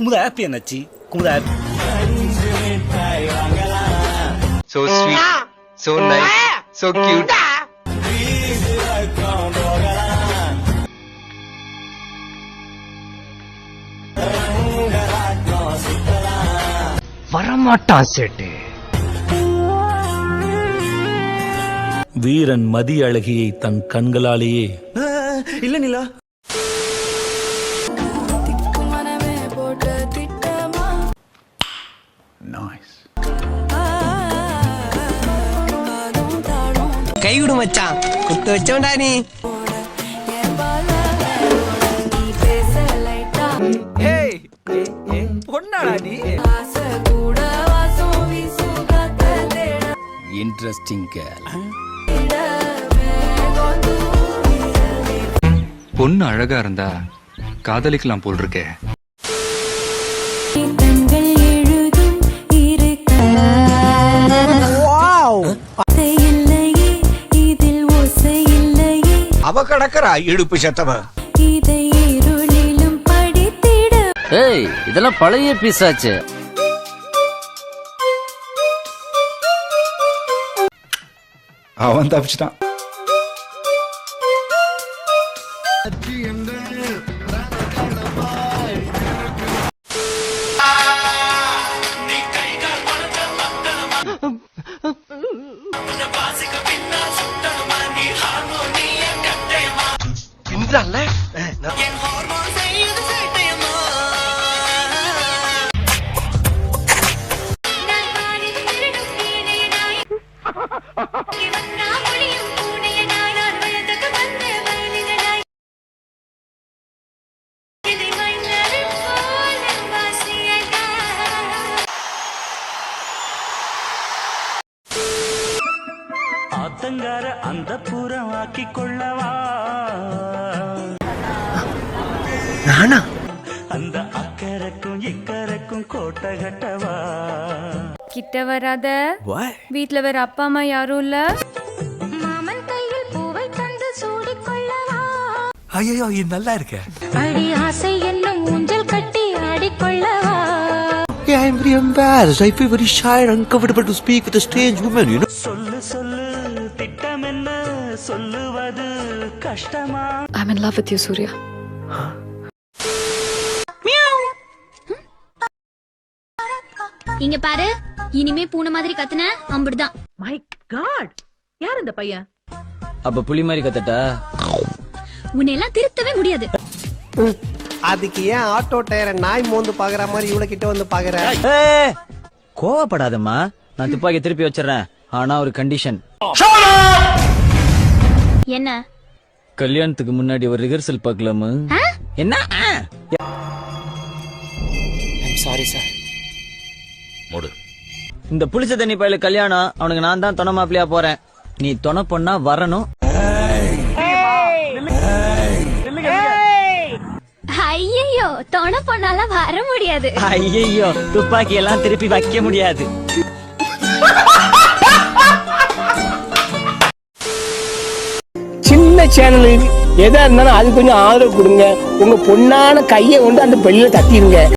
Kumudha happy என்னாச்சு? Kumudha happy. So sweet, so nice, so cute. வரமாட்டான் சேட்டு. வீரன் மதி அழகியை தன் கண்களாலேயே இல்ல நிலா கைவிடு மச்சான், குத்து வச்சோண்டா நீ. பொண்ணாடா நீ? Interesting girl. பொண்ணு அழகா இருந்தா காதலிக்கலாம் போல் இருக்கே. அவ கடக்கறா இடுப்பு சத்தவன். ஏய், இதெல்லாம் பழைய பீஸாச்சு. அவன் தப்பிச்சிட்டான். ஆத்தங்கார அந்த புறம் ஆக்கி கொள்ளவா நானா? அந்த அக்கறைக்கும் இக்கரைக்கும் கோட்டை கட்டவா. கிட்ட வராத. வீட்ல வேற அப்பா அம்மா யாரும் இல்ல. மாமன் கையில் பூவை தந்து சூடிக்கொள்ளவா. ஐயோ, இது நல்லா இருக்கு. அடி ஆசை என்னும் ஊஞ்சல் கட்டி ஆடிக்கொள்ளவா. I'm very embarrassed. I feel very shy and uncomfortable to speak with a strange woman, you know. சொல்லு சொல்லு திட்டம் என்ன சொல்லுவது கஷ்டமா. I'm in love with you, Surya. இங்க பாரு, இனிமே பூனை மாதிரி கத்துன அம்புடுதான். My God, யார் இந்த பையன்? அப்ப புலி மாதிரி கத்தட்டா? உன்னை எல்லாம் திருத்தவே முடியாது. அதுக்கு ஏன் ஆட்டோ டயரை நாய் மோந்து பாக்குற மாதிரி இவ்வளவு கிட்ட வந்து பாக்குற? கோவப்படாதம்மா, நான் துப்பாக்கி திருப்பி வச்சிடறேன். ஆனா ஒரு கண்டிஷன். என்ன? கல்யாணத்துக்கு முன்னாடி ஒரு ரிஹர்சல் பார்க்கலாமா? என்ன? Sorry sir. இந்த புளிச்ச தண்ணி பையில கல்யாணம். அவனுக்கு நான் தான் துணை மாப்பிள்ளையா போறேன். நீ துணை பொண்ணா வரணும். ஐயோ, தொண பொண்ணால வர முடியாது. ஐயோ, துப்பாக்கி எல்லாம் திருப்பி வைக்க முடியாது. சின்ன சேனலுக்கு எதா இருந்தாலும் அது கொஞ்சம் ஆதரவு கொடுங்க. உங்க பொண்ணான கையை கொண்டு அந்த பெல்ல தட்டிடுங்க.